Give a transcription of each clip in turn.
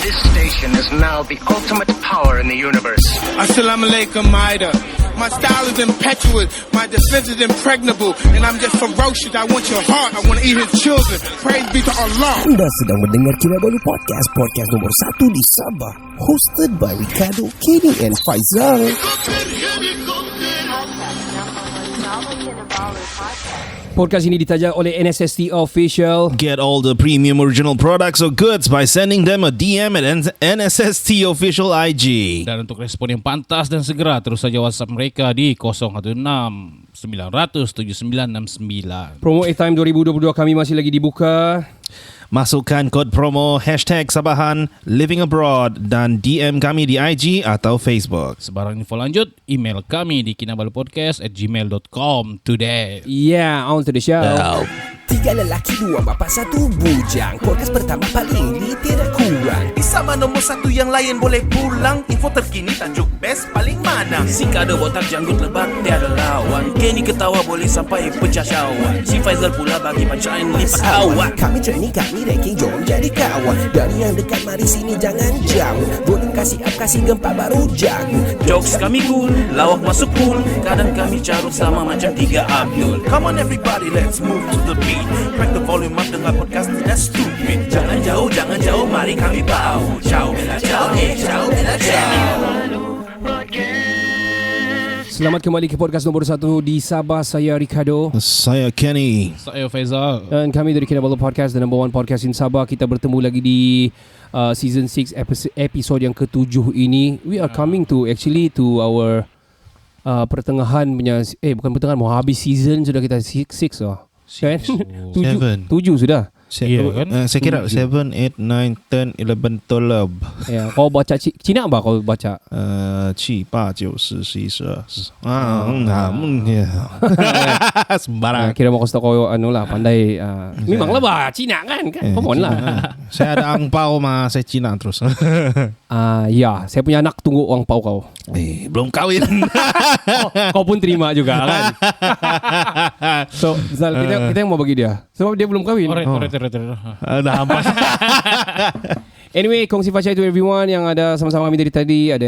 This station is now the ultimate power in the universe. Assalamualaikum, Maida. My style is impetuous, my defense is impregnable, and I'm just ferocious. I want your heart, I want to eat his children. Praise be to Allah. Anda sedang mendengar Kinabalu Podcast, podcast nomor 1 di Sabah, hosted by Ricardo, Kenny and Faizal. Podcast ini ditaja oleh NSST Official. Get all the premium original products or goods by sending them a DM at NSST Official IG. Dan untuk respon yang pantas dan segera, terus saja WhatsApp mereka di 016 900 7969. Promo Airtime 2022 kami masih lagi dibuka. Masukkan kod promo #Sabahan Living Abroad dan DM kami di IG atau Facebook. Sebarang info lanjut, email kami di kinabalupodcast@gmail.com today. Yeah, on to the show. 3 lelaki, 2 bapa, 1 bujang. Podcast pertama paling ini tidak kurang. Sama nombor 1 yang lain boleh pulang. Info terkini tajuk best paling mana. Si Kado botak janggut lebat tiada lawan. Kenny ketawa boleh sampai pecah syawak. Si Faizal pula bagi punchline lipat awak. Kami training, kami ranking, jom jadi kawan. Dari yang dekat mari sini jangan jauh. Boleh kasih up, kasih gempa baru jago. Jokes kami cool, lawak masuk cool. Kadang kami carut sama macam 3 Abdul. Come on everybody, let's move to the beat. Crack the volume up, dengar podcast tidak stupid. Jangan jauh, mari kami bau. Ciao, bella ciao, ciao, bella ciao. Selamat kembali ke podcast nombor 1 di Sabah. Saya Ricardo. Saya Kenny. Saya Faizal. Dan kami dari Kinabalu Podcast, the number 1 podcast in Sabah. Kita bertemu lagi di season 6 episode yang ke-7 ini. We are coming to our pertengahan punya, bukan pertengahan, mau habis season sudah kita 6 lah. Kan? 7 sudah. Iya kan? Saya kira 7, 8, 9, 10, 11, 12. Ya, kau baca Cina apa kau baca? 7, 8, 9, 10, 11, 12. Sembarang. Kira mau kasih tahu kau pandai. Memanglah bah Cina kan? Come on lah. Saya ada angpau mah, saya Cina terus. Ya, saya punya anak tunggu uang pau kau. Belum kawin. Kau pun terima juga kan? So, Zal, kita yang mau bagi dia. Sebab dia belum kahwin. Dah hampas. Anyway, kongsi fasya to everyone yang ada sama-sama kami dari tadi. Ada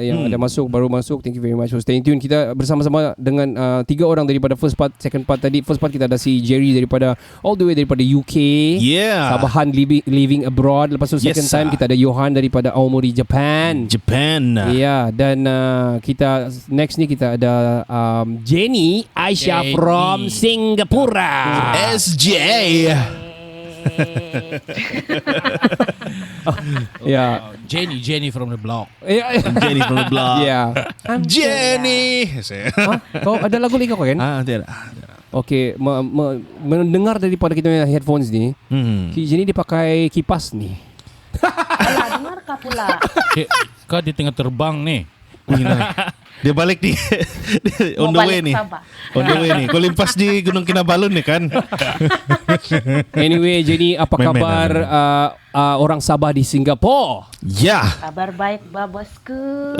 yang ada masuk, baru masuk. Thank you very much for staying tune. Kita bersama-sama dengan 3 orang daripada first part, second part tadi. First part kita ada si Jerry daripada all the way daripada UK. Yeah. Sabahan living abroad. Lepas tu second time kita ada Johan daripada Aomori, Japan. Ya, dan kita next ni kita ada Jenny Aisyah from Singapura. SJ. Ya, Jenny from the block. Jenny from the block. Ya. Jenny. Kau ada lagu lagi kau kan? Tidak. Okay, mendengar daripada kita punya headphones ni, Jenny dia pakai kipas ni. Alah, dengar kah pula? Kau di tengah terbang nih. Dia balik di on the way ni. On the way ni. Kau limpas di Gunung Kinabalu ni kan. Anyway, Jenny, apa kabar orang Sabah di Singapura? Ya. Kabar baik, babosku.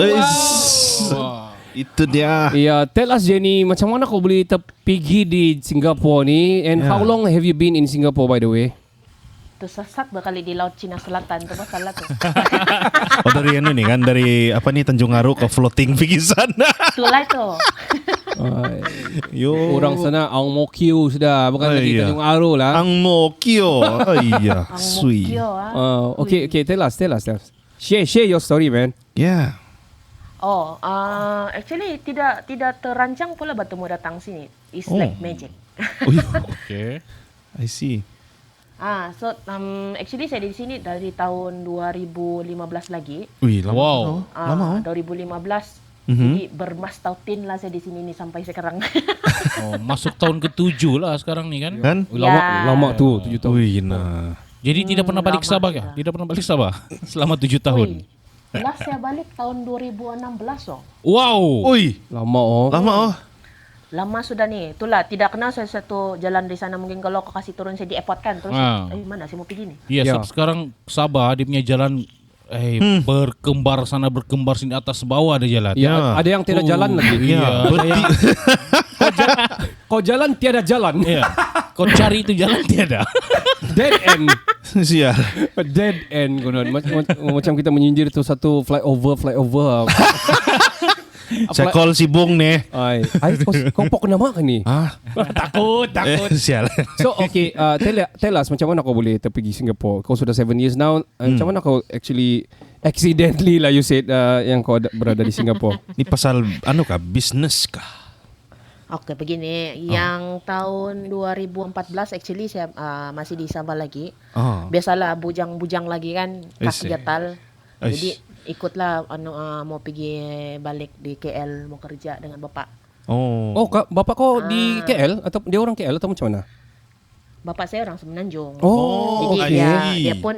Itu dia. Ya, tell us Jenny, macam mana kau boleh pergi di Singapura ni? And how long have you been in Singapore by the way? Tersesat berkali di Laut Cina Selatan tu masalah tu. Oh dari ni kan, dari apa ni Tanjung Aru ke floating pergi sana. Itulah tu. Yo. Orang sana Ang Mo Kio sudah, bukan lagi Tanjung Aru lah. Ang Mo Kio. Iya, sweet. Okay, tell us. Share your story, man. Yeah. Oh, actually tidak terancang pula bertemu datang sini. It's like magic. Okay. I see. So actually saya di sini dari tahun 2015 lagi. Wih, lama. Wow. Lama. 2015. Jadi bermastautin lah saya di sini ni sampai sekarang. Masuk tahun ke-7 lah sekarang ni kan? Kan? Lama tu, 7 tahun. Wih, nah. Jadi tidak pernah balik Sabah kah? Tidak pernah balik Sabah selama 7 tahun. Last saya balik tahun 2016 oh. Wow. Ui, Lama. Lama sudah nih. Itulah tidak kenal saya satu jalan di sana. Mungkin kalau kau kasih turun saya di airport kan. Terus mana saya mau pergi nih? Iya, sekarang Sabah dia punya jalan berkembar sana berkembar sini atas bawah ada jalan. Ya, ada yang tiada jalan lagi. Iya. Kau jalan tiada jalan. Iya. Kau cari itu jalan tiada. Dead end. Sial. Dead end konon. Macam kita menyindir tu satu flyover. Saya call si Bung ni. Ay, kau pok nama kan ni? Takut. Sial. So okay, tell us macam mana kau boleh terpergi Singapore? Kau sudah 7 years now. Macam mana kau actually accidentally lah you said yang kau berada di Singapore? Ni pasal business kah? Oke, begini. Yang tahun 2014 actually saya masih di Sabah lagi. Biasalah bujang-bujang lagi kan, kaki gatal. Jadi ikutlah mau pergi balik di KL mau kerja dengan bapak. Bapak kau di KL atau dia orang KL atau macam mana? Bapak saya orang Semenanjung. Jadi dia pun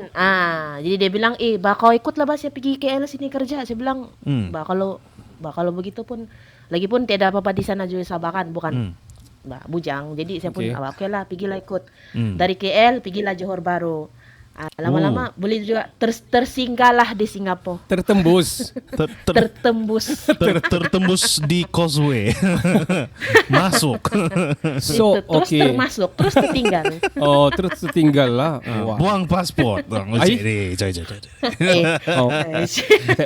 jadi dia bilang, kau ikutlah saya pergi KL sini kerja. Saya bilang, kalau begitu pun lagipun tiada apa-apa di sana juga Sabah kan, bukan bujang. Jadi saya pun okeylah, pergilah ikut. Dari KL pergilah Johor Bahru. Lama-lama boleh juga tersinggahlah di Singapura. Tertembus. Tertembus di causeway. Masuk. So terus termasuk, terus tertinggal. Terus tertinggal lah. Buang pasport.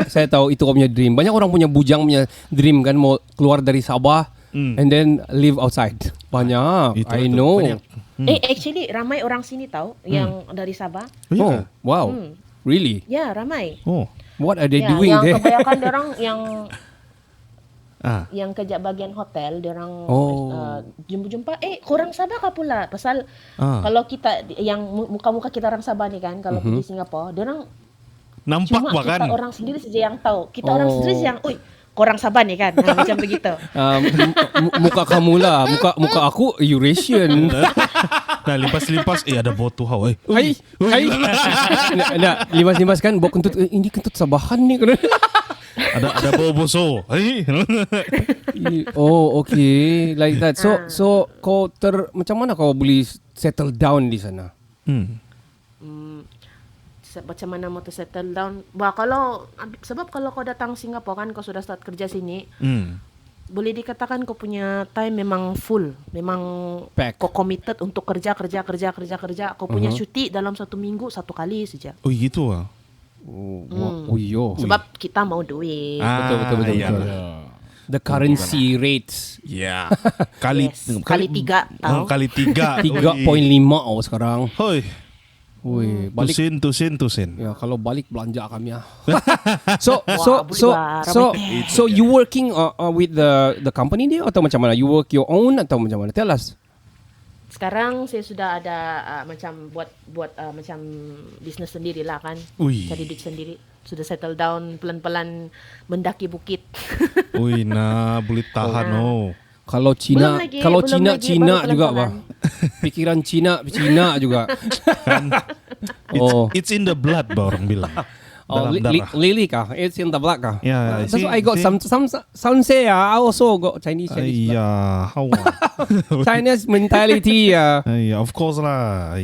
Saya tahu itu kau punya dream. Banyak orang punya bujang punya dream kan, mau keluar dari Sabah and then live outside. Banyak. I know. Banyak. Actually ramai orang sini tahu yang dari Sabah. Wow. Really? Ya, ramai. What are they doing yang there? kebanyakan orang yang kerja bagian hotel, dia orang jumpa korang Sabah kah pula? Pasal kalau kita yang muka-muka kita orang Sabah ni kan, kalau pergi Singapura, dia orang nampak cuma bahkan kita orang sendiri saja yang tahu. Kita orang sendiri yang, korang Sabah ni kan, macam begitu. Muka kamu lah, muka aku Eurasian. Nah, limpas-limpas ada botu hau. Hai. Nak limpas-limpas kan bawa kentut. Ini kentut Sabahan ni kan. Ada bau boso. Okay, like that. So kau macam mana kau boleh settle down di sana? Macam mana mau settle down? Sebab kalau kau datang Singapura kan, kau sudah start kerja sini, boleh dikatakan kau punya time memang full, memang pack. Kau committed untuk kerja. Kau punya cuti dalam 1 minggu 1 kali saja. Oh gitu ah. Sebab kita mau duit. Betul. The currency rates. Yeah. Kali 3 tahu. Kali 3. 3.5 sekarang. Hoi. Balik Tusin. ya, kalau balik belanja kami ya. So you working with the company dia atau macam mana? You work your own atau macam mana? Tell us. Sekarang saya sudah ada macam buat macam bisnes sendirilah kan. Cari duit sendiri. Sudah settle down pelan-pelan mendaki bukit. Boleh tahan Kalau Cina Cina juga bah. Pikiran Cina juga. Kan? It's in the blood bah orang bilang. Dalam darah. Lily kah? It's in the blood kah? Yeah, that's why I got some say I also got Chinese. How? Chinese mentality of course lah.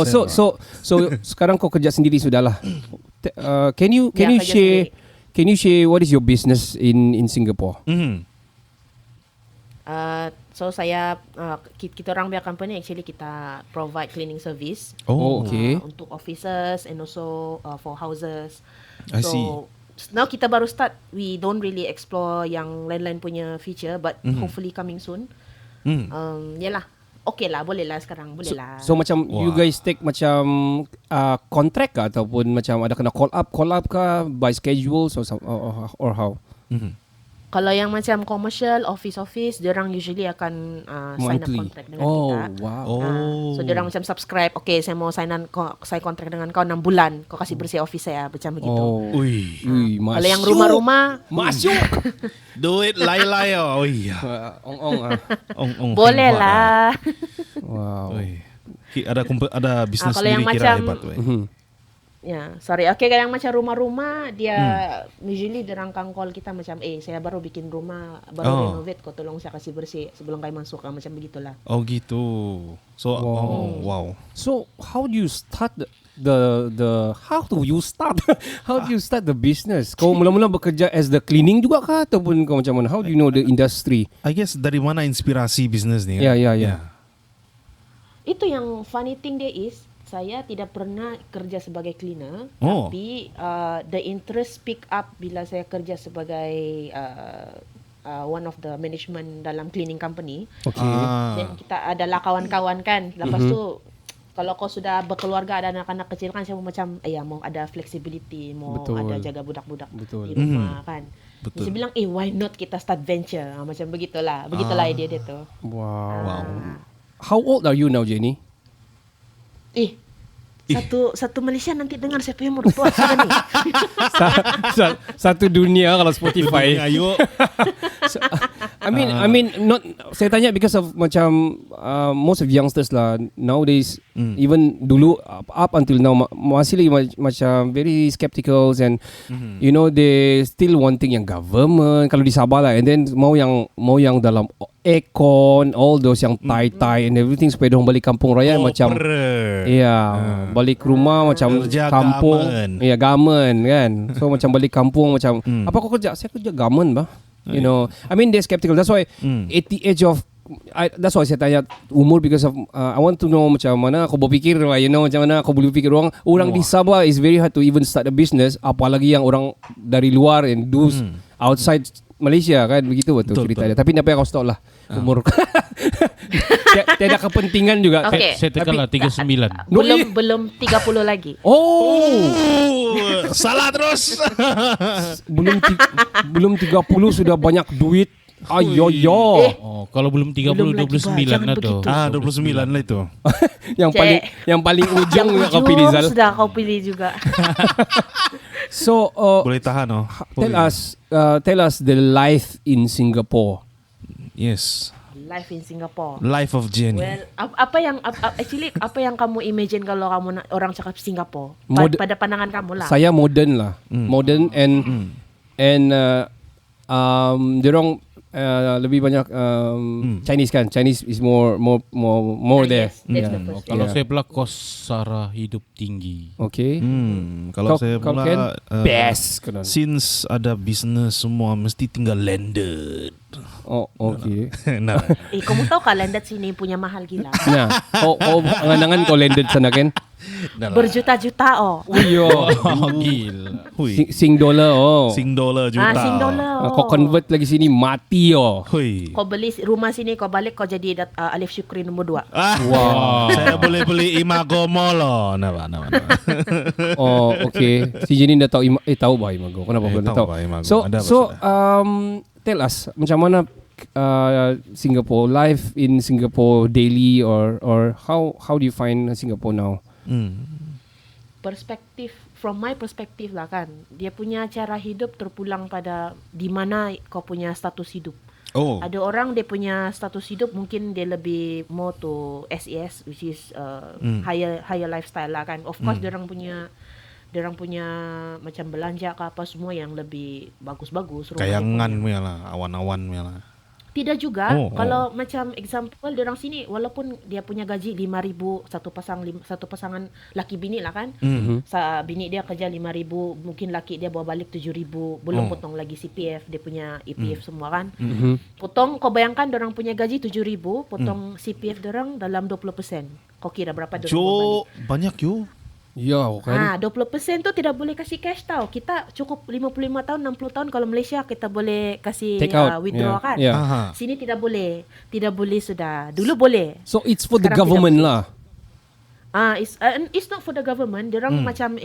So sekarang kau kerja sendiri sudahlah. Can you share what is your business in Singapore? So saya kita orang punya company actually kita provide cleaning service. Okay. Untuk offices and also for houses. I see. Now kita baru start, we don't really explore yang lain-lain punya feature, but hopefully coming soon. Yalah. Okay lah, boleh lah sekarang, boleh lah. So macam you guys take macam contract kah ataupun macam ada kena call up kah by schedule or how? Kalau yang macam commercial, office, diorang usually akan sign up contract dengan kita. So diorang macam subscribe, okay saya mau sign contract dengan kau 6 bulan, kau kasih bersih office saya, macam begitu. Kalau yang rumah-rumah, masuk. Duit lay-lay ong boleh lah. Wow. Ada bisnes sendiri kira hebat. Ya, sorry. Okay, yang macam rumah-rumah, dia usually diorang call kita macam, saya baru bikin rumah, baru renovate, kau tolong saya kasih bersih sebelum kau masuk, macam begitulah. Oh gitu. So, wow. So, how do you start how do you start the business? Kau mula-mula bekerja as the cleaning juga kah ataupun kau macam mana? How do you know the industry? I guess dari mana inspirasi bisnes ni? Ya. Itu yang funny thing dia is, saya tidak pernah kerja sebagai cleaner, Oh. tapi the interest pick up bila saya kerja sebagai one of the management dalam cleaning company. Okay. Dan kita adalah kawan-kawan kan. Lepas tu kalau kau sudah berkeluarga ada anak-anak kecil kan saya macam mau ada flexibility, mau Betul. ada jaga budak-budak Betul. di rumah kan. Betul. Saya bilang why not kita start venture, macam begitulah idea dia tu. Wow. How old are you now, Jenny? Satu Malaysia nanti dengar saya punya umur tua sudah ni. Satu dunia kalau Spotify. Ayo. I mean not saya tanya because of macam most of youngsters lah nowadays even dulu up until now masih lagi macam very skeptical and you know they still wanting yang government kalau di Sabah lah, and then mau yang dalam aircon, all those yang tie and everything supaya diorang balik kampung raya macam balik rumah macam kerja kampung garment. garment kan. So macam balik kampung macam apa kau kerja? Saya kerja garment bah. You know, I mean they're skeptical. That's why at the age of that's why saya tanya umur because of I want to know macam mana aku berfikir lah, you know, macam mana aku boleh fikir orang di Sabah is very hard to even start a business, apalagi yang orang dari luar and do outside Malaysia kan, begitu betul cerita dia. Tapi apa yang kau tahu lah umur. Tiada kepentingan juga. Okay. Saya tekanlah 39. Belum 30 lagi. Salah terus. belum 30 sudah banyak duit. Ayo. Oh, kalau belum 30 Belum lagi, 29 jangan lah tu. begitu. 29 lah itu. yang paling ujung Yang kau pilih Zal. sudah kau pilih juga. So Boleh tahan tell us the life in Singapore. Yes. Life in Singapore. Life of Jenny. Well, apa yang kamu imagine kalau kamu orang cakap Singapore? Pada pandangan kamu lah. Saya modern lah. Modern and diorang lebih banyak Chinese kan. Chinese is more there. Yes, that's the first Kalau thing. saya pula kos sara hidup tinggi. Okay. Kalau saya kau pula Ken? Best kan. since ada business semua mesti tinggal landed. Oh, okay. Nah. Kamu tahu kan landed sini punya mahal gila. Nah, angan-angan kau landed sana kan? Berjuta-juta Yo. Gila. Hui. Sing dollar Sing dollar juta. Sing dollar. Kau convert lagi sini mati Hui. Kau beli rumah sini, kau balik kau jadi Alif Syukri nombor 2. Wow. Saya boleh beli Imago Mall. Nama. Oh, okay. Si Jenny dah tahu tahu bah Imago. Kenapa belum tahu tahu? bah Imago. So Ada tell us macam mana Singapore life in Singapore daily or how do you find Singapore now? From my perspective lah kan, dia punya cara hidup terpulang pada di mana kau punya status hidup. Ada orang dia punya status hidup mungkin dia lebih more to SES, which is higher lifestyle lah kan. Of course diorang punya macam belanja ke apa semua yang lebih bagus-bagus. Kayangan punya lah, awan-awan punya lah. Tidak juga. Kalau macam example diorang sini walaupun dia punya gaji 5,000 satu pasangan laki bini lah kan. Bini dia kerja 5,000, mungkin laki dia bawa balik 7,000, belum potong lagi CPF, dia punya EPF semua kan. Potong, kau bayangkan diorang punya gaji 7,000, potong CPF diorang dalam 20%. Kau kira berapa diorang bawa balik? Banyak Ya kan. 20% tu tidak boleh kasih cash tau. Kita cukup 55 tahun, 60 tahun kalau Malaysia kita boleh kasih Take out. withdraw kan. Yeah. Sini tidak boleh. Tidak boleh sudah. Dulu boleh. So it's for the Sekarang government tidak lah. It's not for the government. Diorang macam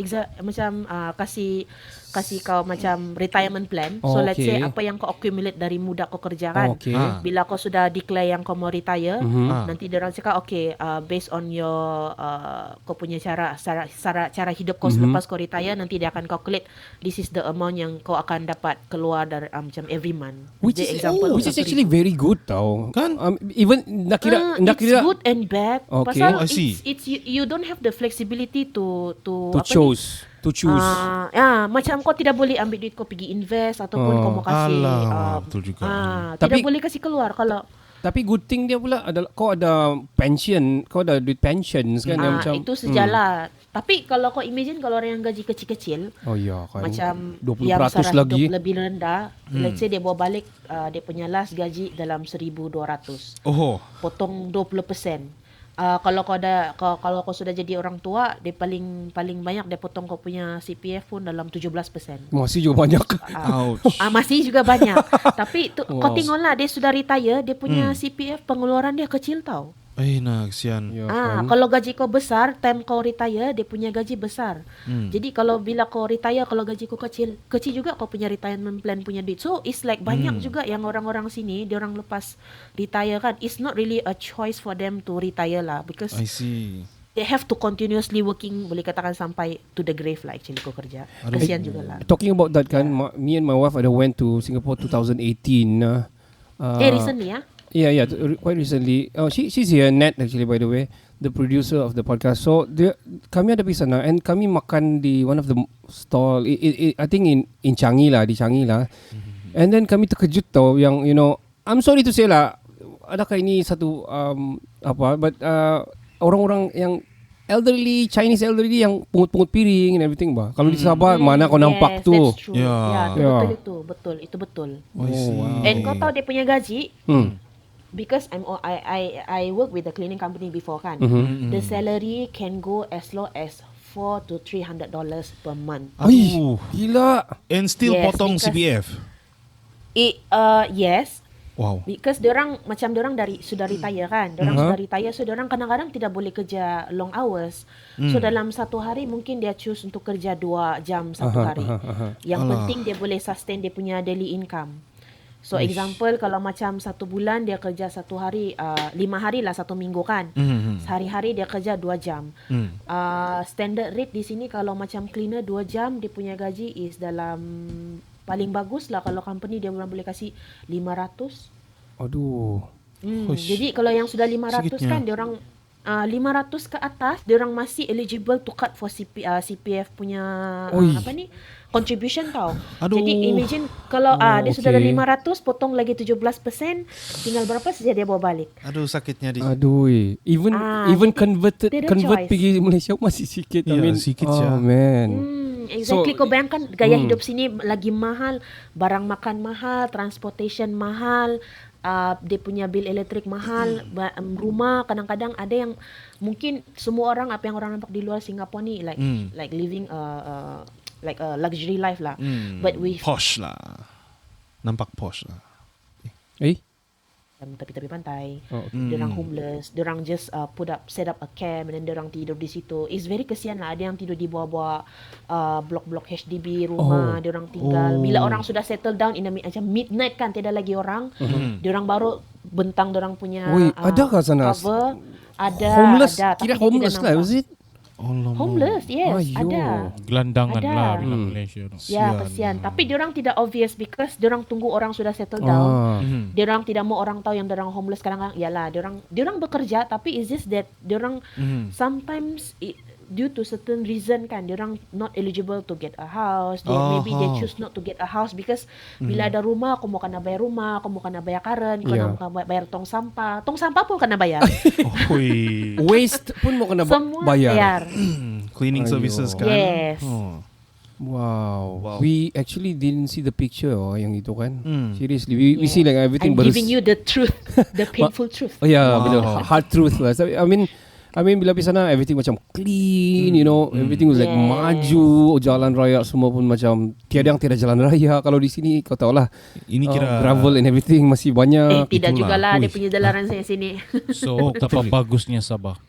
kasih kau macam retirement plan. So let's say apa yang kau accumulate dari muda kau kerja kan. Bila kau sudah declare yang kau mau retire, nanti diorang cakap based on your kau punya cara hidup kau selepas kau retire, nanti dia akan calculate this is the amount yang kau akan dapat keluar dari macam every month. Which is actually very good tau. Kan? Even nak kira it's good and bad. Okay. Pasal I see. it's you don't have the flexibility to choose. Macam kau tidak boleh ambil duit kau pergi invest ataupun kau mau kasih betul juga. tidak boleh kasih keluar kalau tapi good thing dia pula adalah kau ada pension, kau ada duit pensions kan yang macam itu sejalan. Tapi kalau kau imagine kalau orang yang gaji kecil-kecil, kan macam 20% yang sara lagi hidup lebih rendah, let's say dia bawa balik dia punya last gaji dalam 1,200. Oh. Potong 20%. kalau kau sudah jadi orang tua, dia paling banyak dia potong kau punya CPF pun dalam 17%. Masih juga banyak. Masih juga banyak. Tapi kau tengoklah dia sudah retire, dia punya CPF pengeluaran dia kecil tau. Kesian. Ya, kan? Kalau gaji kau besar, time kau retire, dia punya gaji besar. Jadi kalau bila kau retire, kalau gaji kau kecil juga kau punya retirement plan punya duit. So it's like banyak juga yang orang-orang sini, dia orang lepas retire kan. It's not really a choice for them to retire lah, because I see. they have to continuously working, boleh katakan sampai to the grave lah actually kau kerja. Kesian juga lah. Talking about that kan, me and my wife ada went to Singapore 2018. Recently Yeah, quite recently. She's here, Nat actually, by the way, the producer of the podcast. So kami ada pergi sana and kami makan di one of the stall. I think in Changi lah, di Changi lah. And then kami terkejut tau yang I'm sorry to say lah, adakah ini satu but orang-orang yang Chinese elderly yang pungut-pungut piring and everything bah. Kalau di Sabah mana kau nampak tu? That's true. Betul itu betul. And kau tahu dia punya gaji? Because I work with the cleaning company before kan. The salary can go as low as $400 to $300 per month. Gila. And still potong CPF. Yes. Wow. Because diorang sudah retire kan. Sudah retire, so diorang kadang-kadang tidak boleh kerja long hours. So dalam satu hari mungkin dia choose untuk kerja 2 jam satu hari. Yang penting dia boleh sustain dia punya daily income. So example kalau macam 1 bulan dia kerja 1 hari 5 hari lah 1 minggu kan. Sehari-hari dia kerja 2 jam. Standard rate di sini kalau macam cleaner 2 jam dia punya gaji is dalam paling bagus lah kalau company dia boleh kasih 500. Aduh. Jadi kalau yang sudah 500 kan dia orang 500 ke atas dia orang masih eligible to cut for CPF punya contribution tau. Jadi imagine kalau dia sudah ada 500 potong lagi 17%, tinggal berapa saja dia bawa balik. Sakitnya di. Even convert pergi Malaysia masih sikit. Sikit je. Man. Exactly. Kau bayangkan gaya hidup sini lagi mahal, barang makan mahal, transportation mahal, dia punya bil elektrik mahal, rumah kadang-kadang ada yang mungkin semua orang apa yang orang nampak di luar Singapura ni like living like a luxury life lah. But with posh lah. Nampak posh lah. tepi-tepi pantai. Diorang homeless, diorang just set up a camp and then diorang tidur di situ. It's very kesian lah. Ada yang tidur di bawah-bawah blok-blok HDB rumah, diorang tinggal. Bila orang sudah settle down macam midnight kan, tiada lagi orang, diorang baru bentang diorang punya adakah sana cover. Ada, homeless, ada. kira homeless lah, is it? Homeless, yes, ada. Gelandangan ada. lah bila Malaysia. Ya, kesian. Tapi diorang tidak obvious because diorang tunggu orang sudah settle down. Diorang tidak mau orang tahu yang diorang homeless kadang-kadang. Yalah, diorang bekerja tapi it's just that diorang sometimes due to certain reason kan, diorang not eligible to get a house. Maybe they choose not to get a house because bila ada rumah, kau mau kena bayar rumah, kau mau kena bayar karen, kau mau kena bayar tong sampah pun kena bayar. Waste pun mau kena bayar. Cleaning services kan. Yes. Wow. We actually didn't see the picture yang itu kan. Seriously, we see like everything. I'm giving you the truth, the painful truth. Hard truth lah. I mean bila pergi sana everything macam clean, you know, everything was like maju, jalan raya semua pun macam tiada jalan raya. Kalau di sini kau tahu lah, ini kira gravel and everything masih banyak. Tidak jugalah dia punya jalanan saya sini. So betapa bagusnya Sabah.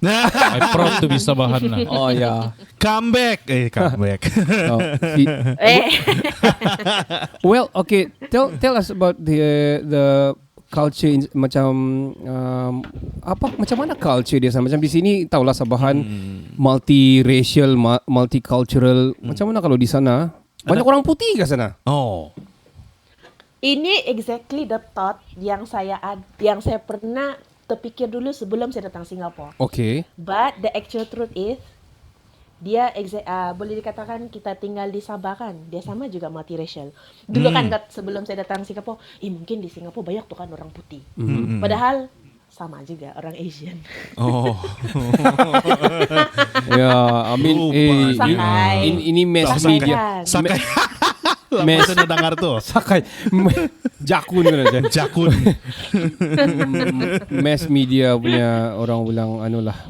I'm proud to be Sabahan lah. Oh yeah. Come back. Well, okay. Tell us about the culture macam macam mana culture dia sana. Macam di sini tahulah Sabahan multiracial, multicultural. Macam mana kalau di sana? Banyak orang putih ke sana? Ini exactly the thought yang saya pernah terfikir dulu sebelum saya datang Singapura. Okay. But the actual truth is dia boleh dikatakan kita tinggal di Sabah kan, dia sama juga multiracial. Dulu kan sebelum saya datang Singapura, mungkin di Singapura banyak tuh kan orang putih. Padahal sama juga orang Asian. Ya, I mean ini mass media. Lama saya nak dengar tu. Sakai jakun kan aja. Jakun. Mass media punya orang bilang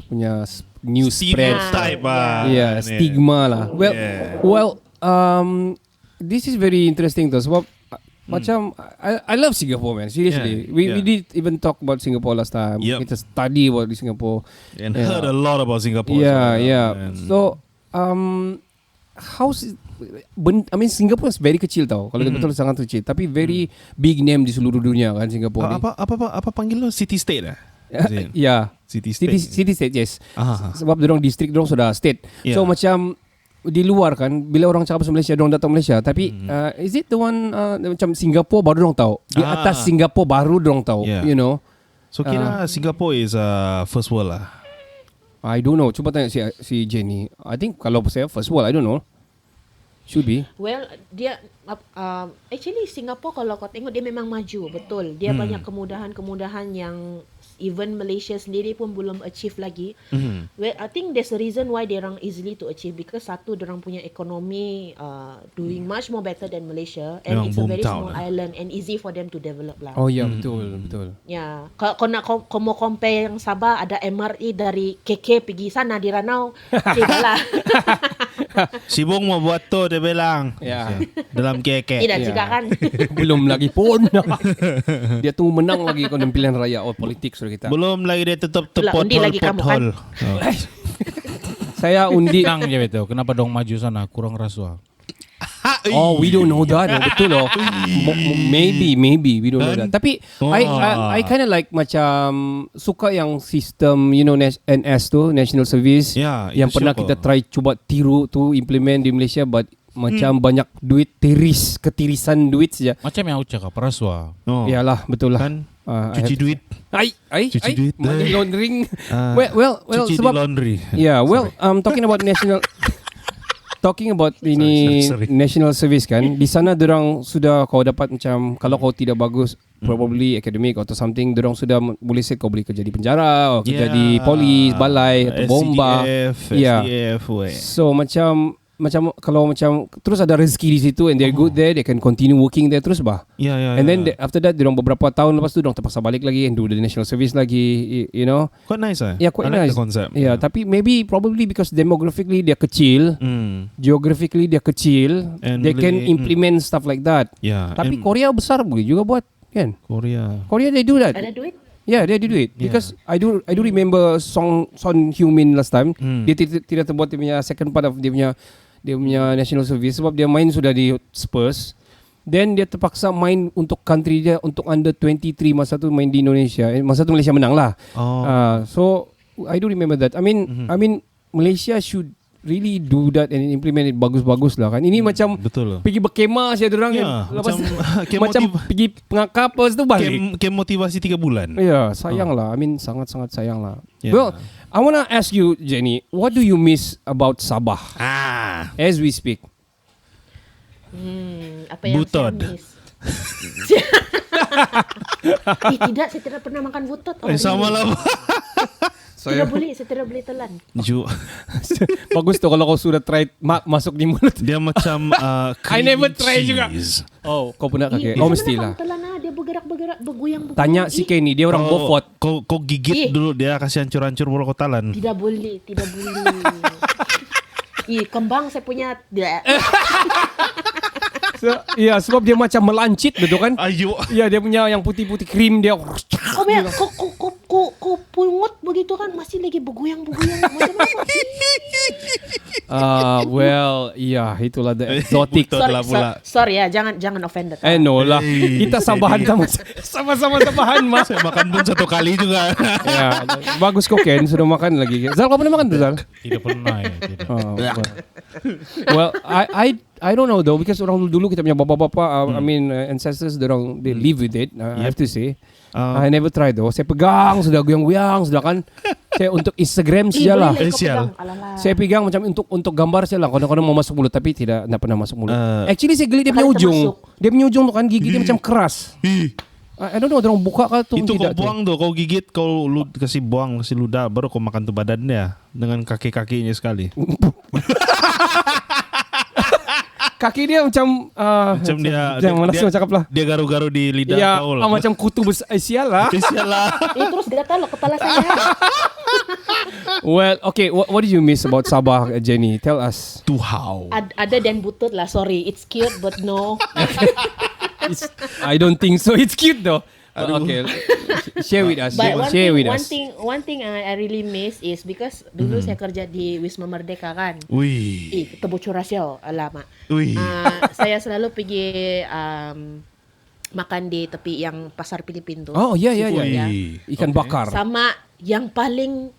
punya news spread. Stereotype Yeah, stigma lah. Well, this is very interesting though. Sebab macam I love Singapore, man. Seriously, we did even talk about Singapore last time. Yep. Kita study about Singapore And heard a lot about Singapore. Yeah. Man. So how's I mean Singapore is very kecil tau. Kalau betul sangat kecil. Tapi very big name di seluruh dunia kan Singapore ni. Apa panggil lo? City state Yeah. City state. City state, yes. Aha. Sebab dorang distrik dorang sudah state. Yeah. So macam di luar kan, bila orang cakap pasal Malaysia, dorang datang Malaysia. Tapi is it the one macam Singapore baru dorang tahu. Di atas Singapore baru dorang tahu. Yeah. You know. So kira Singapore is first world lah. I don't know. Cuba tanya si Jenny. I think kalau saya first world, I don't know. Should be. Well, dia actually Singapore kalau kau tengok dia memang maju, betul. Dia banyak kemudahan-kemudahan yang even Malaysia sendiri pun belum achieve lagi. Well, I think there's a reason why dia orang easily to achieve because satu dia orang punya ekonomi doing much more better than Malaysia and Memang it's a very boom town small island and easy for them to develop lah. Oh ya, betul. Ya, kalau kau mau compare yang Sabah ada MRT dari KK pergi sana di Ranau, tidak lah. Si Bong mau buat tu dia bilang. Ya. Dalam keke. Tidak juga kan. Belum lagi pun. Dia tunggu menang lagi kalau pilihan raya politik sudah kita. Belum lagi dia tutup Itulah, undi lagi kamu kan? Saya undi. Tenang je betul. Kenapa dong maju sana? Kurang rasuah. Oh, we don't know that. Betul loh. Maybe we don't know that. Tapi I kind of like macam suka yang sistem NS tu, National Service, Ya, yang itu pernah siapa? kita try cuba tiru tu implement di Malaysia, but macam banyak duit ketirisan duit saja. Macam yang aku cakap, rasuah. Oh. Yalah, betul lah. Kan I cuci have- duit. Cuci duit. money laundering. Well, Cuci di sebab laundry. yeah, well, talking about talking about ini sorry. national service kan, di sana dorang sudah kau dapat macam kalau kau tidak bagus probably academic atau something, dorang sudah boleh set kau boleh kerja di penjara atau kerja di polis, balai atau bomba. SDF, So macam kalau macam terus ada rezeki di situ and they're good there, they can continue working there terus bah. And then after that dorang beberapa tahun lepas tu dorang terpaksa balik lagi and do the national service lagi, you know. Quite nice Yeah, quite I like nice. the concept. Yeah, tapi probably because demographically dia kecil, geographically dia kecil, And they can really, implement stuff like that. Yeah. Tapi and Korea besar boleh juga buat, kan? Korea they do that. Ada duit? Yeah, they do it because I do remember Son Heung-min last time. Dia tidak terbuat dia punya second part of dia punya national service sebab dia main sudah di Spurs. Then dia terpaksa main untuk country dia, untuk under 23 masa tu main di Indonesia. Masa tu Malaysia menang lah. So I do remember that. I mean Malaysia should really do that and implement it bagus-bagus lah kan. Ini macam betul. pergi berkemah saja dorang Ya, kan. Lepas macam pergi pengakap lepas tu balik. Kem motivasi 3 bulan. Ya, sayang lah. I mean sangat-sangat sayang lah. Yeah. Well, I wanna ask you, Jenny, what do you miss about Sabah as we speak? Apa yang Butod. saya miss? Tidak, saya tidak pernah makan butod. Sama lah. Saya tidak boleh telan. Bagus tu kalau kau sudah try masuk di mulut. Dia macam I never try juga. Oh, kau pernah kakek? Oh, mestilah. Telan dia bergerak-bergerak, bergoyang. Tanya si Kenny, dia orang bofot. Kau gigit dulu, dia kasih hancur-hancur baru kau talan. Tidak boleh. Kembang saya punya. Ya, sebab dia macam melancit betul kan? Ayo. Ya, dia punya yang putih-putih krim dia. Kau pungut begitu kan, masih lagi bergoyang-bergoyang macam apa? Well, iya, itulah the exotic. Sorry ya, jangan offended. No lah. Kita Sabahan sama-sama Sabahan mas. Saya makan pun 1 kali juga. Ya, bagus kok Ken, sudah makan lagi. Zal, kau pernah makan tuh Zal? Tidak pernah ya. Tidak. Well, I don't know though because orang dulu kita punya bapa-bapa, I mean ancestors, they live with it. I have to say. I never tried though. Saya pegang sudah goyang-goyang sudah kan. Saya untuk Instagram sajalah. Saya pegang macam untuk gambar saja lah. Kadang-kadang mau masuk mulut tapi tidak pernah masuk mulut. Actually saya geli dia punya ujung. Dia punya ujung tu kan gigi dia macam keras. I don't know, orang buka kah tu itu tidak. Kau buang tu, kau gigit, kau kasih buang, kasih ludah, baru kau makan tu badan dia dengan kaki-kakinya sekali. kaki dia macam Macam dia mana sih cakap lah. Dia garu-garu di lidah Ya, kau lah. macam kutu besar. Sial lah. Sial lah. Terus gatal loh kepala saya. Well, okay. What did you miss about Sabah, Jenny? Tell us. To how? Ada dan butut lah, sorry. It's cute but no. I don't think so. It's cute though. Okay, share with us. But Share with us. one thing I really miss is because dulu saya kerja di Wisma Merdeka kan. Wih. Tebocor rasio lama. Wih. Saya selalu pergi makan di tepi yang pasar Filipin tuh. Oh, ya. Wih. Ikan bakar. Sama yang paling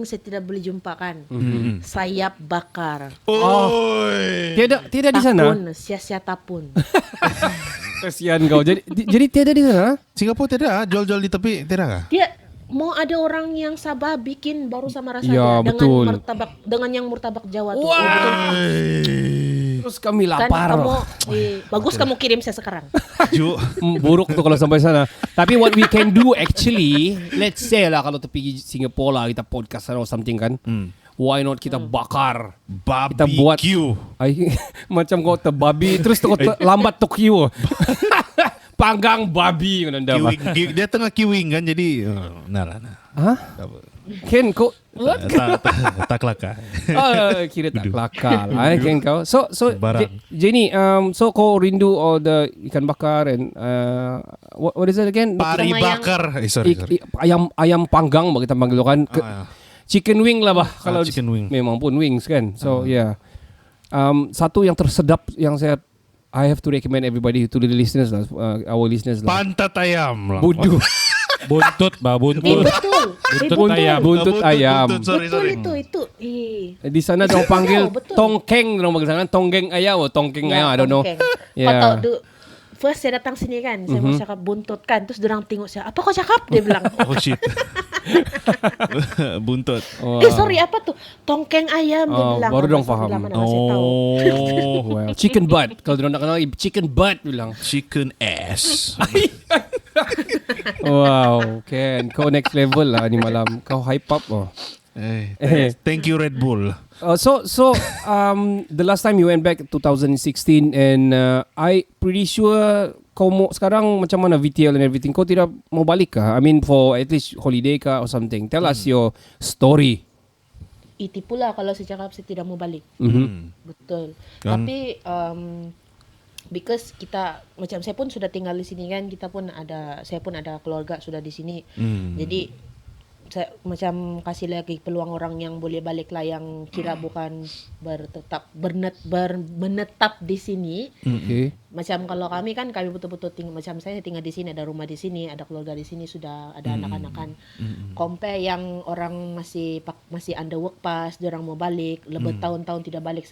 saya tidak boleh jumpa kan. Sayap bakar. Tiada di sana. Tapun, sia-sia tapun. Kasihan kau. Jadi tiada di sana? Singapura tidak jual-jual di tepi tidak kah? Dia mau ada orang yang Sabah bikin baru sama Ya, rasanya betul. dengan yang murtabak Jawa tuh. Wah. Oh, betul. Terus kami Kan lapar. kamu bagus kamu kirim saya sekarang. Buruk tuh kalau sampai sana. Tapi what we can do actually, let's say lah kalau tepi Singapura lah kita podcast or something kan. Why not kita bakar? Kita buat macam kau terbabi terus kau lambat Tokyo. Panggang babi kan anda. Dia tengah kiwing kan jadi nah. Hah? Ken kau what? Tak kelakar. Kira tak kelakar lah Ken kau. So Barang. Jenny, so kau rindu all the ikan bakar and what is it again? Pari bakar. Sorry. Ayam panggang kita panggil kan. Chicken wing lah bah kalau chicken wing. Memang pun wings kan. So yeah. Satu yang tersedap yang I have to recommend everybody to the listeners lah, our listeners lah. Pantat ayam lah. Budu. Buntut, Betul. Buntut ayam. Buntut ayam. Sorry. Itu. Di sana orang panggil Betul. tongkeng, orang panggil sana tongkeng ayam atau tongkeng ayam, I don't know. Yeah. First saya datang sini kan, saya mau cakap buntut kan, terus dorang tengok saya, apa kau cakap? Dia bilang. Oh shit. Buntut. Sorry apa tuh? Tongkeng ayam dia bilang. Baru dong faham. Saya tahu. Well, chicken butt. Kalau dorang nak kenal chicken butt bilang. Chicken ass. Wow, Ken, kau next level lah ni malam. Kau hype up Thank you Red Bull. So the last time you went back 2016 and I pretty sure kau mau sekarang macam mana VTL and everything, kau tidak mau balik kah? I mean for at least holiday kah or something. Tell us your story. Itu pula kalau saya cakap saya tidak mau balik. Betul. Kan? Tapi because kita macam saya pun sudah tinggal di sini kan, saya pun ada keluarga sudah di sini. Jadi saya macam kasih lagi peluang orang yang boleh balik lah, yang kira bukan menetap di sini. Okay. Macam kalau kami betul-betul macam saya tinggal di sini, ada rumah di sini, ada keluarga di sini, sudah ada anak-anak kan. Compare yang orang masih under work pass, dia orang mau balik, lebih tahun-tahun tidak balik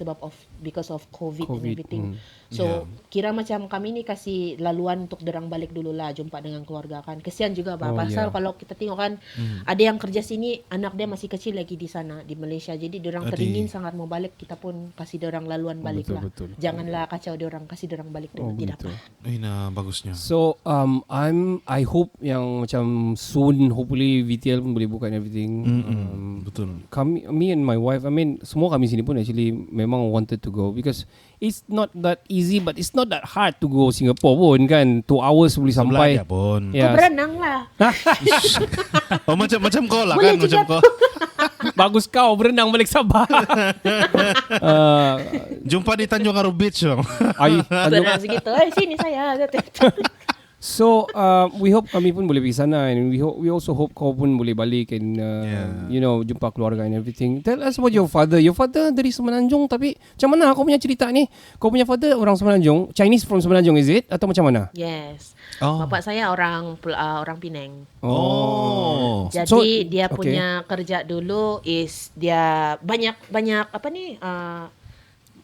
because of COVID and everything. So kira macam kami ni kasih laluan untuk dorang balik dulu lah, jumpa dengan keluarga kan. Kesian juga pasal kalau kita tengok kan, ada yang kerja sini, anak dia masih kecil lagi di sana di Malaysia. Jadi dorang teringin sangat mau balik, kita pun kasih dorang laluan balik lah. Janganlah kacau dorang, kasih dorang balik dulu. Tidak apa. Bagusnya. So I hope yang macam soon hopefully VTL pun boleh buka and everything. Betul. Me and my wife, I mean semua kami sini pun actually memang wanted to go because it's not that easy but it's not that hard to go Singapore pun kan. 2 hours boleh sampai. Sebelah pun. Kau berenang lah. Macam kau lah Boleh kan, macam kau. Bagus kau berenang balik Sabah. Jumpa di Tanjung Aru Beach bang. Berenang segitu. Sini saya. So we hope kami pun boleh pergi sana, and we also hope kau pun boleh balik and you know jumpa keluarga and everything. Tell us about your father. Your father dari Semenanjung, tapi macam mana kau punya cerita ni? Kau punya father orang Semenanjung, Chinese from Semenanjung is it atau macam mana? Yes. Oh. Bapak saya orang Penang. Oh. Jadi So, dia punya kerja dulu dia banyak apa ni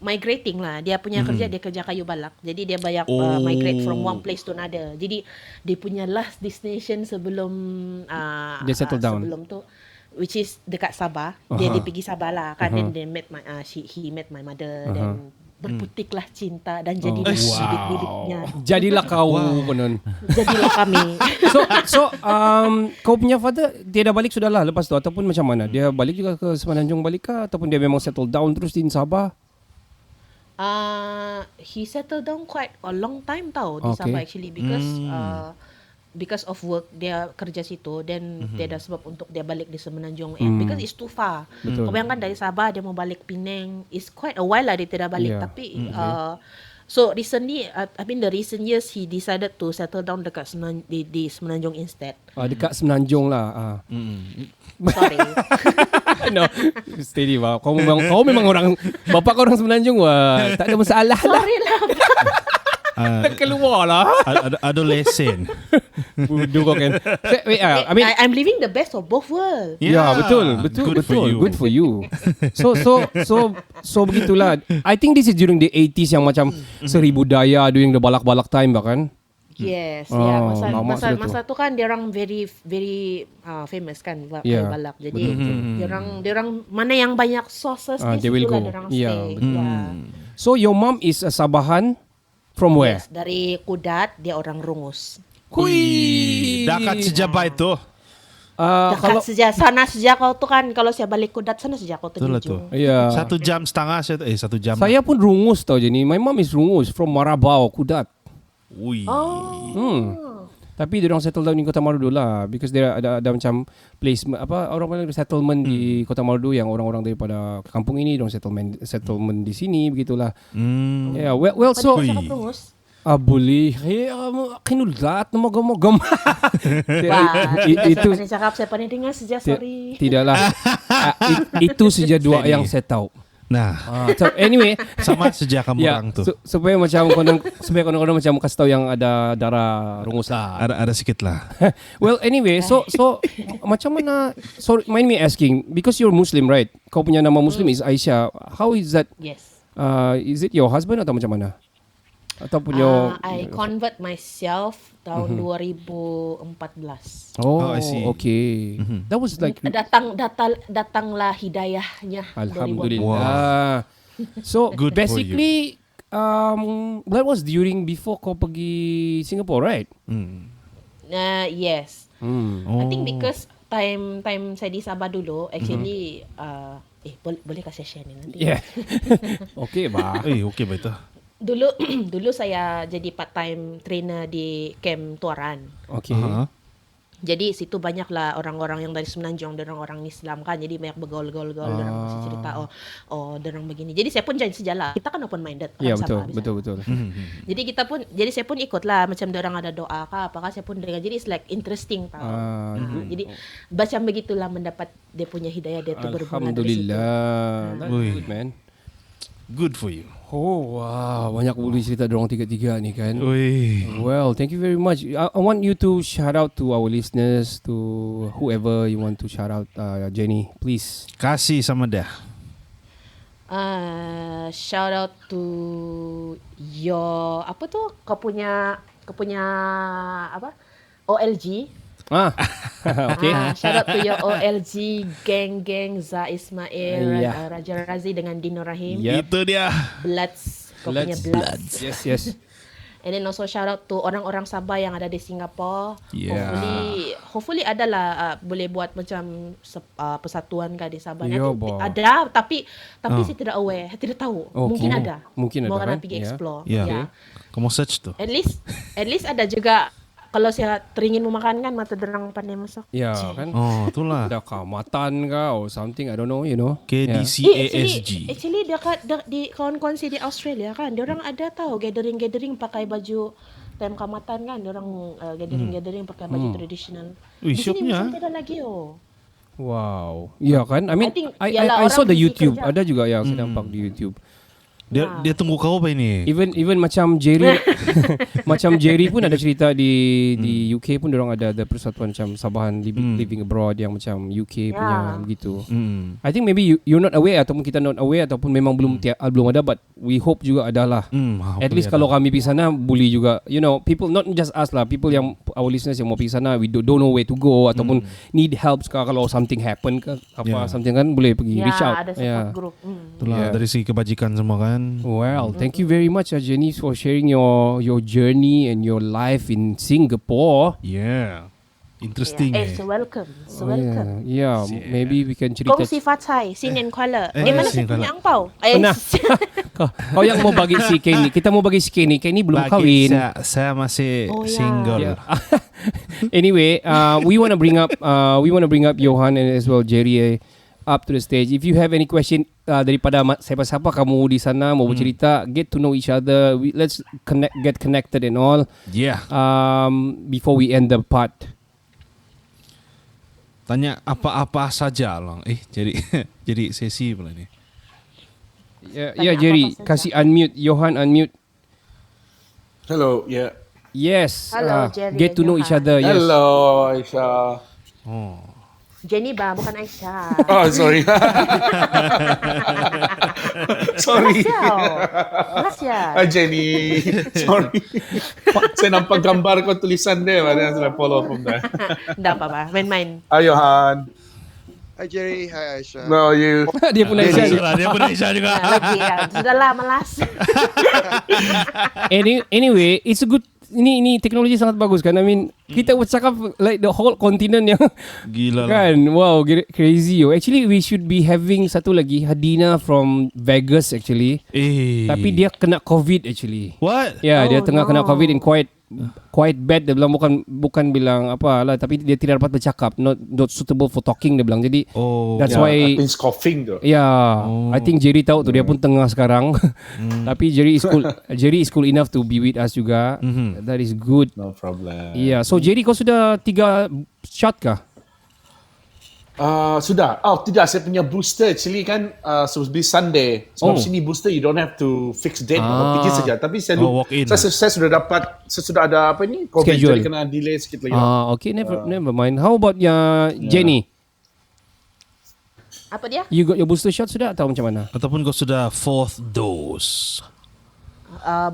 migrating lah. Dia punya kerja, dia kerja kayu balak. Jadi dia banyak migrate from one place to another. Jadi dia punya last destination sebelum dia settle down. Sebelum tu, which is dekat Sabah. Dia pergi Sabah lah kan. Then they met he met my mother. Then berputiklah cinta dan jadilah bibit-bibitnya. Jadilah kau konon. Jadilah kami. So kau punya father dia dah balik sudah lah lepas tu ataupun macam mana? Dia balik juga ke Semenanjung balik kah ataupun dia memang settle down terus di Sabah? He settled down quite a long time tau di Okay. Sabah actually because of work dia kerja situ, then dia ada sebab untuk dia balik di Semenanjung and because it's too far. Betul. Kau bayangkan dari Sabah dia mau balik Penang, it's quite a while lah dia tidak balik. Yeah. Tapi so recently, the recent years he decided to settle down dekat di Semenanjung instead. Dekat Semenanjung lah. Sorry. No, steady bah. Kau memang orang bapa kau orang Semenanjung wah. Tak ada masalah lah. Sorry lah. Keluar lah. Adolescent. Bodoh kau kan. Wait, I mean I'm living the best of both worlds. yeah, betul. Good for you. Good for you. So begitulah. I think this is during the 80s yang macam seribu daya during the balak-balak time bahkan. Yes, Oh, lama sudah tu. masa tu kan dia orang very famous kan Yeah, balap. Jadi dia orang mana yang banyak sources ni they will situlah go. dia orang Yeah, stay. betul. Yeah. So your mom is a Sabahan from where? Yes, dari Kudat dia orang Rungus. Hui, dekat sejaba itu. Dekat sana sejak kau tu kan kalau saya balik Kudat sana sejak kau Betul lah tu. terjun. Yeah. 1 jam setengah 1 jam. Saya pun Rungus tau je ni. My mom is Rungus from Marabau, Kudat. Ui. Tapi dia orang settle down di Kota Marudu lah because dia ada macam place orang panggil settlement di Kota Marudu yang orang-orang daripada kampung ini dia orang settlement di sini begitulah. Yeah, well so Pada cakap Rungus. boleh. Kinulat na magam-magam. Itu Saya cakap saya pernah dengar sejak sorry. tidaklah. Itu saja dua yang saya tahu. Nah, So anyway, sama sejak kamu ya, orang tu. supaya macam konon macam kasih tahu yang ada darah Rungus lah. Ada sikit lah. Well, anyway, so macam mana? Sorry, mind me asking because you're Muslim, right? Kau punya nama Muslim is Aisyah. How is that? Yes. Is it your husband atau macam mana? Ataupun your I convert myself tahun 2014. Oh, I see. okay. That was like Datanglah hidayahnya. Alhamdulillah. So Good for basically, that was during before kau pergi Singapore, right? Yes. Oh. I think because time saya di Sabah dulu, actually, boleh kasih share ni nanti. Yeah. Okay ba? Okay ba ito? Dulu saya jadi part-time trainer di camp Tuaran. Okay. Jadi situ banyaklah orang-orang yang dari Semenanjung, orang Islam kan. Jadi banyak bergaul-gaul, orang masih cerita orang begini. Jadi saya pun jangan sejalan. Kita kan open minded orang Ya, Sabah. betul. Jadi saya pun ikutlah macam orang ada doa kah apakah saya pun dengar. Jadi it's like interesting tau. Jadi macam begitulah mendapat dia punya hidayah dia tu bermula dari situ. Alhamdulillah. That's good, man. Good for you. Oh, wow. Banyak boleh cerita dorang tiga-tiga ni kan. Ui. Well, thank you very much. I want you to shout out to our listeners, to whoever you want to shout out. Jenny, please. Kasih sama dia. Shout out to your kau punya OLG. Okay. Shout out to your OLG geng Za Ismail, Yeah. Raja Razi dengan Dino Rahim. Yep. Itu dia. Bloods, kau punya Bloods. Yes. And then also shout out to orang-orang Sabah yang ada di Singapore. Yeah. Hopefully adalah boleh buat macam persatuan kah di Sabah. Ya, Nanti bah. ada tapi saya tidak aware, saya tidak tahu. Okay. Mungkin ada. Mau kan? kena pergi explore. Ya. Ya. Kamu search tu. At least ada juga kalau saya teringin mau makan kan mata derang pandai masak. Ya, kan? Oh, itulah. Ada kamatan kah or something, I don't know, you know. KDCASG. Actually di kawan-kawan saya di Australia kan, dia orang ada tahu gathering pakai baju time kamatan kan, dia orang gathering pakai baju tradisional. Ui, Di sini syoknya. macam tidak lagi Wow. Ya kan? I mean, I think, I yalah, saw orang the busy YouTube. kerja. Ada juga yang saya nampak di YouTube. Dia tunggu kau apa ini? Even macam Jerry macam Jerry pun ada cerita di UK pun orang ada persatuan macam Sabahan living abroad yang macam UK punya begitu. I think maybe you're not aware ataupun kita not aware ataupun memang belum ada, but we hope juga adalah. At least kalau kami pergi sana boleh juga, you know, people not just us lah, people yang our listeners yang mau pergi sana, we don't know where to go ataupun need help kalau something happen ke apa something kan boleh pergi reach out. ada support group. Itulah dari segi kebajikan semua kan. Well, thank you very much, Jenny, for sharing your journey and your life in Singapore. Yeah. Interesting. So welcome. So Oh, welcome. yeah. Maybe we can cerita. Kongsi Fatai, Sinen Kuala. Di mana Sin saya punya Kuala. angpau? Mana? Kau yang mau bagi si Kenny. Kita mau bagi si Kenny. Kenny belum Bagi kahwin. saya masih Oh, ya. single. Yeah. Anyway, we want to bring up Johan and as well Jerry up to the stage. If you have any question daripada siapa-siapa kamu di sana mau bercerita, get to know each other. Let's get connected and all. Yeah. Before we end the part. Tanya apa-apa saja lang. Jadi sesi pula ni. Yeah, Jerry, kasih unmute. Johan unmute. Hello, yeah. Yes. Hello, Jerry Get and to know each Johan. other. Yes. Hello, Aisyah. Jenny ba, bukan Aisyah. Oh, sorry. Sorry. Malaysia. Hi, Jenny. Sorry. Saya nampak gambar ko tulisan dia. Then I follow from there. Tidak apa-apa, main-main. Hi, Johan. Hi Jerry, hi Aisyah. No, you. Dia pun Aisyah. Dia pun Aisyah juga. Lagi ya, sudahlah malas. Anyway, it's a good. Ini teknologi sangat bagus kan. I mean, kita bercakap like the whole continent yang Gila lah. kan. Wow, crazy. Actually, we should be having satu lagi Hadina from Vegas actually. Tapi dia kena COVID actually. What? Yeah, dia tengah kena no. COVID and quite bad. Dia bilang bukan bilang apa lah, tapi dia tidak dapat bercakap, not suitable for talking dia bilang. Jadi that's why I think it's coughing tu. yeah, I think Jerry tahu tu dia pun tengah sekarang. Tapi Jerry is cool enough to be with us juga. That is good. No problem. Yeah, so Jerry kau sudah 3 shot kah? Sudah. Oh, tidak. Saya punya booster actually kan supposed to be Sunday. Sebab sini booster you don't have to fix date. Pergi saja. Tapi saya walk in. saya sudah dapat, saya sudah ada apa ni? COVID. Schedule. Jadi kena delay sikit lagi. Okay, never mind. How about Jenny? Apa dia? You got your booster shot sudah atau macam mana? Ataupun kau sudah 4th dose.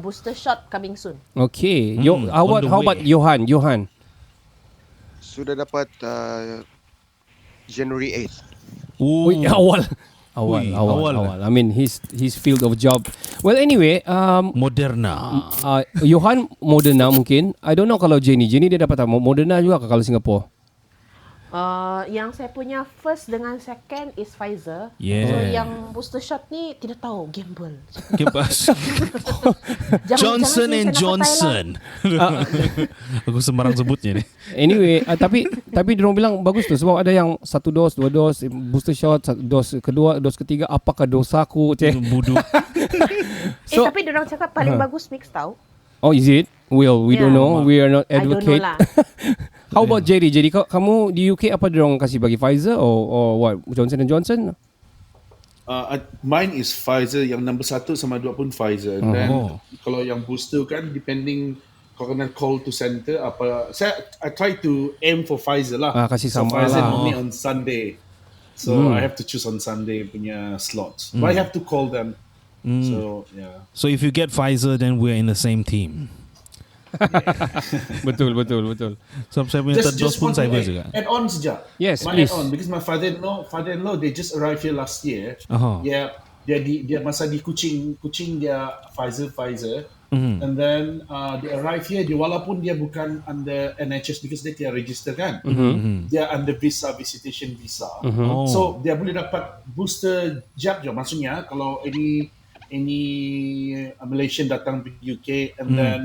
Booster shot coming soon. Okay. How on the about way. Johan? Sudah dapat January 8th. Ui, awal. I mean his field of job. Well anyway, Moderna. Johan Moderna mungkin. I don't know kalau Jenny dia dapat apa? Moderna juga ke kalau Singapore? Yang saya punya first dengan second is Pfizer. Yeah. So yang booster shot ni tidak tahu, gamble. Kebas. Johnson and Johnson. Aku sembarang sebutnya ni. Anyway, tapi diorang bilang bagus tu sebab ada yang 1 dos, 2 dos booster shot, dos kedua, dos ketiga, apakah dosaku? Budu. So, tapi diorang cakap paling bagus mix tau. oh, is it? Well, we don't know. We are not I don't know advocate. lah. How about Jerry? Jadi kamu di UK apa diorang kasih bagi Pfizer or what? Johnson & Johnson? Mine is Pfizer. Yang nombor 1 sama 2 pun Pfizer. Dan kalau yang booster kan depending kau kena call to center apa. I try to aim for Pfizer lah. Kasih So sama Pfizer lah. only on Sunday. So I have to choose on Sunday punya slots. But I have to call them. So yeah. So if you get Pfizer, then we're in the same team. Betul. So saya punya third dose pun saya juga. Add on saja. Yes, my please. add on because my father-in-law they just arrived here last year. Yeah. Dia masa di Kuching dia Pfizer. And then they arrive here. Dia walaupun dia bukan under NHS because dia tidak register kan. Dia under visitation visa. So dia boleh dapat booster jab je. Maksudnya kalau any Malaysian datang ke UK and then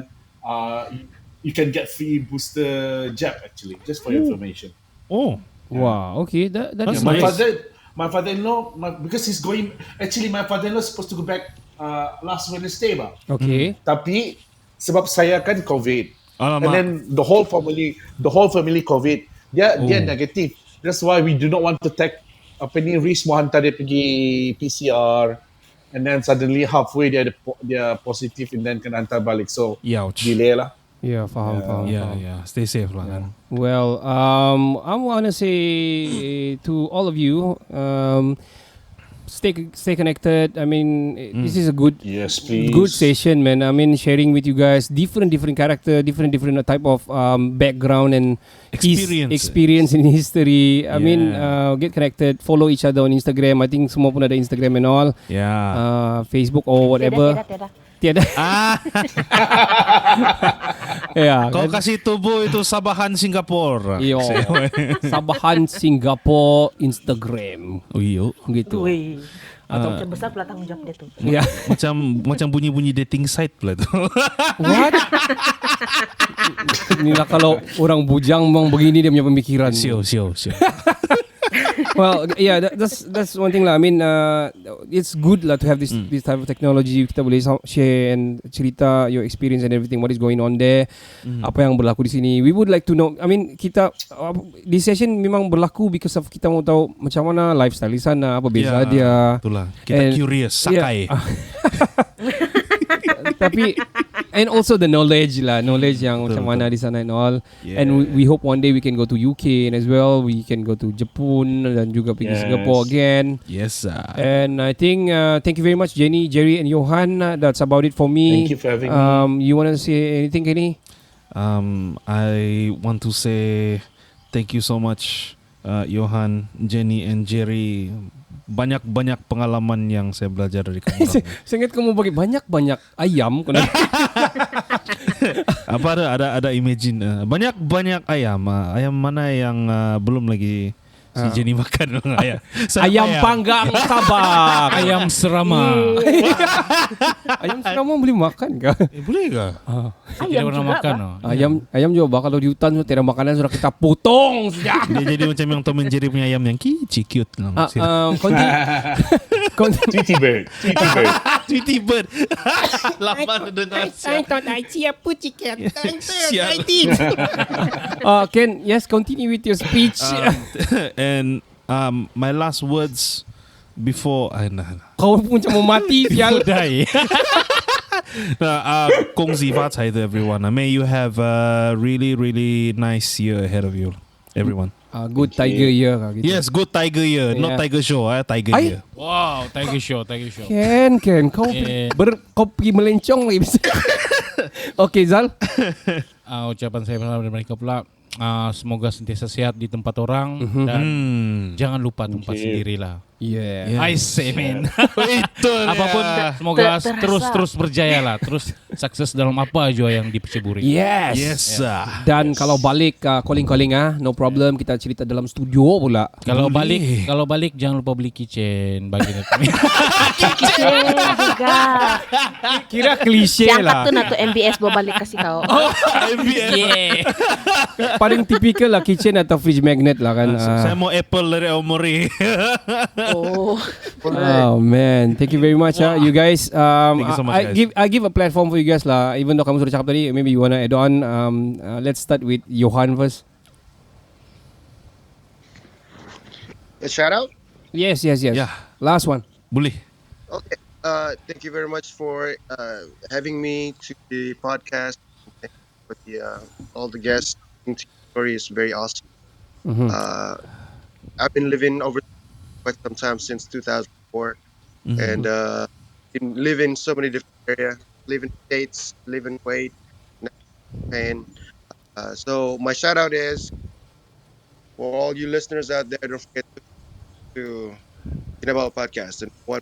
you can get free booster jab actually, just for your information. Oh. Wow, okay. That is My nice. my father-in-law, because he's going. Actually, my father-in-law is supposed to go back last Wednesday, ba. Okay. Tapi sebab saya kan COVID, Alamak. and then the whole family COVID. Dia negative. That's why we do not want to take risk mau hantar dia pergi PCR, and then suddenly halfway dia positive, and then kena hantar balik. So Ouch. delay lah. Yeah, faham. Yeah. Stay safe lah kan. Well, I want to say to all of you, stay connected. I mean, this is a good session, man. I mean, sharing with you guys different character, different type of background and experience in history. I mean, get connected, follow each other on Instagram. I think semua pun ada Instagram and all. Yeah. Facebook or whatever. Tiada. tiada. Ya, Kau kasih tubuh itu Sabahan Singapura. Yo. Sabahan Singapore Instagram. Oh iya. Gitu. Wih. Atau macam besar pula tanggung jawab dia tu. Ya. Macam bunyi-bunyi dating site pula tu. What? Inilah kalau orang bujang memang begini dia punya pemikiran. Sio. Well, yeah, that's one thing lah. I mean, it's good lah to have this type of technology. Kita boleh share and cerita your experience and everything. What is going on there? Apa yang berlaku di sini? We would like to know. I mean, kita this session memang berlaku because of kita mau tahu macam mana lifestyle di sana, apa beza dia. Itulah. Kita curious. Sakai. Yeah. Tapi and also the knowledge yang macam mana di sana and all. And we hope one day we can go to UK and as well we can go to Jepun dan juga pergi Singapore again. Yes. And I think thank you very much Jenny, Jerry and Johan. That's about it for me. Thank you for having me. You want to say anything, Kenny? I want to say thank you so much Johan, Jenny and Jerry. Banyak-banyak pengalaman yang saya belajar dari kamu. Saya ingat kamu bagi banyak-banyak ayam. Apa ada imagine banyak-banyak ayam. Ayam mana yang belum lagi si Jenny makan? Ayam panggang Sabah. Ayam serama. Ayam serama boleh makan ke? Boleh ke? Saya tidak pernah makan. Ayam juga kalau di hutan tiada makanan sudah kita potong sudah. Dia jadi macam yang Tom and Jerry punya ayam yang cute lah. Tweety bird. Tweety bird. Lama dengar. I thought I see a chicken. Siap. Ken, yes, continue with your speech. And my last words before Kau pun macam mau mati sial. Kong Zi Fa Cai to everyone. May you have a really, really nice year ahead of you, everyone. Good tiger year gitu. Yes, good tiger year, not tiger show, tiger year. Wow, tiger show. Ken, kau kau pergi melencong lagi bisa. Okay, Zal. Ucapan saya bersama mereka pula. Semoga sentiasa sehat di tempat orang dan jangan lupa tempat sendirilah. Yeah. I say man. Itu Apapun semoga terus berjaya lah, terus sukses dalam apa aja yang diceburi. Yes. Dan kalau balik calling no problem, kita cerita dalam studio pula. Kalau balik jangan lupa beli kitchen bagi kami. Kitchen juga. Kira klise Yang lah. tu nak tu MBS bawa balik kasih kau. Paling tipikal lah kitchen atau fridge magnet lah kan. Saya mau Apple dari Omori. Oh. Oh man, thank you very much you guys. Thank you so much, guys. I give a platform for you guys lah. Even though kamu sudah cakap tadi, maybe you wanna add on. Let's start with Johan first. A shout out? Yes. Yeah. Last one. Boleh. Okay. Thank you very much for having me to the podcast with all the guests. The story is very awesome. I've been living over quite some time since 2004, and live in so many different areas. Live in States, live in Kuwait, Japan. So my shout out is for all you listeners out there. Don't forget to Kinabalu podcast and what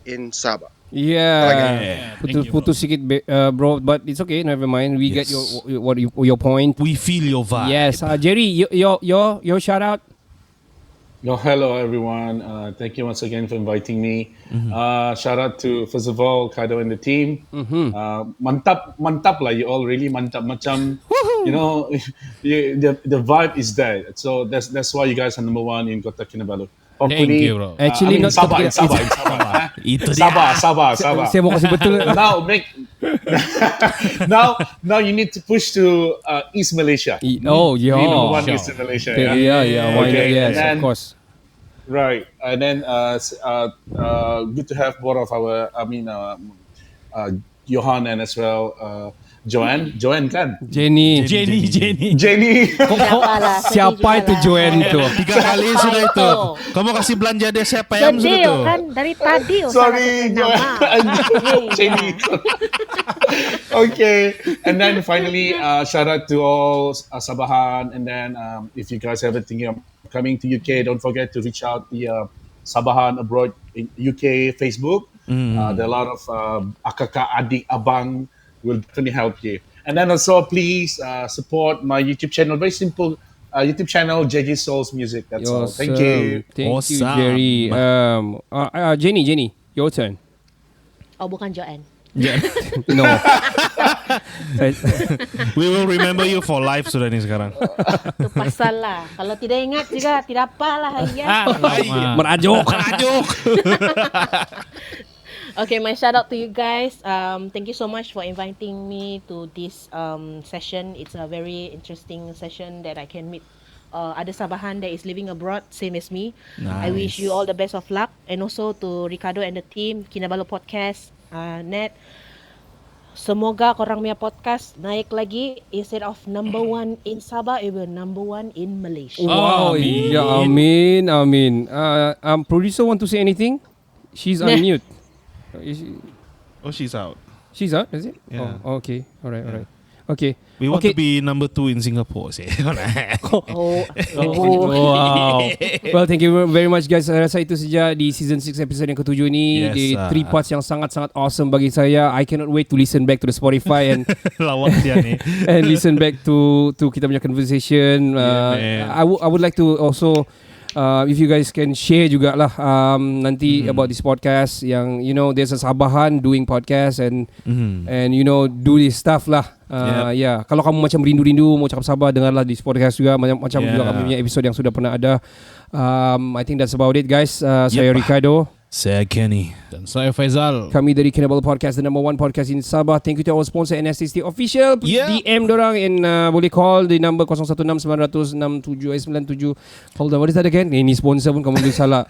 in Sabah. Yeah. Putus sikit bro, but it's okay. Never mind. We get your point. We feel your vibe. Yes, Jerry, your shout out. No, hello everyone. Thank you once again for inviting me. Shout out to first of all Kado and the team. Mantap lah, you all really mantap. Macam you know, the vibe is there. So that's why you guys are number one in Kota Kinabalu. Hopefully, thank you, bro. Actually, not Sabah. Itu dia. Sabah. Saya mau kasih betul. Now you need to push to East Malaysia. Oh, yeah. Number one East Malaysia. Yeah. Why not? Yes, then, of course. Right, and then good to have both of our. Johan and as well Joanne kan? Jenny. Siapa itu Joanne tu? 3 kali sudah itu. Kamu kasih belanja dia siapa yang sudah tu? kan dari tadi. Sorry, Jenny. Okay, and then finally, shout out to all Sabahan, and then if you guys ever thinking of coming to UK, don't forget to reach out the Sabahan Abroad in UK Facebook. There are a lot of akak, adik, abang will definitely help you. And then also please support my YouTube channel. Very simple YouTube channel, JJ Souls Music. That's all. Thank you. Thank you, Jerry. Jenny, your turn. Oh, bukan Joanne. No. We will remember you for life sudah ni sekarang. Itu pasal lah. Kalau tidak ingat juga tidak apalah ya. Merajuk. Okay, my shout out to you guys. Thank you so much for inviting me to this session. It's a very interesting session that I can meet other Sabahan that is living abroad, same as me. Nice. I wish you all the best of luck, and also to Ricardo and the team, Kinabalu Podcast, Net. Semoga korang punya podcast naik lagi. Instead of number 1 in Sabah, it will number 1 in Malaysia. Wow, ya amin. Producer want to say anything? She's on mute. She's out. She's out, is it? Yeah. Oh, okay. Alright. Okay. We want to be number 2 in Singapore. Wow. Well, thank you very much guys. Saya rasa itu saja di season 6 episode yang ke-7 ni. Yes, Di 3 parts yang sangat-sangat awesome bagi saya. I cannot wait to listen back to the Spotify and lawak dia ni. and listen back to kita punya conversation. I would like to also if you guys can share jugalah nanti about this podcast yang there's a Sabahan doing podcast and do this stuff lah. Kalau kamu macam rindu-rindu mau cakap Sabah, dengarlah di podcast juga macam juga kami punya episode yang sudah pernah ada. I think that's about it guys. Saya Ricardo. Saya Kenny. Dan saya Faizal. Kami dari Kinabalu Podcast, the number 1 podcast in Sabah. Thank you to our sponsor NSTC Official. DM dorang and boleh call di number 016-900-6797. Hold on, what is that again? Ini sponsor pun kamu boleh salah.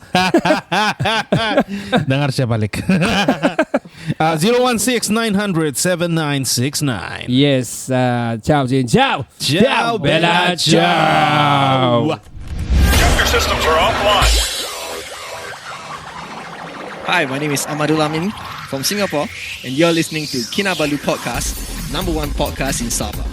Dengar saya balik. 016-900-7969. Yes. Ciao, Jane. Ciao. Ciao, Bella. Ciao. Your systems are offline. Hi, my name is Amadul Amin from Singapore, and you're listening to Kinabalu Podcast, number 1 podcast in Sabah.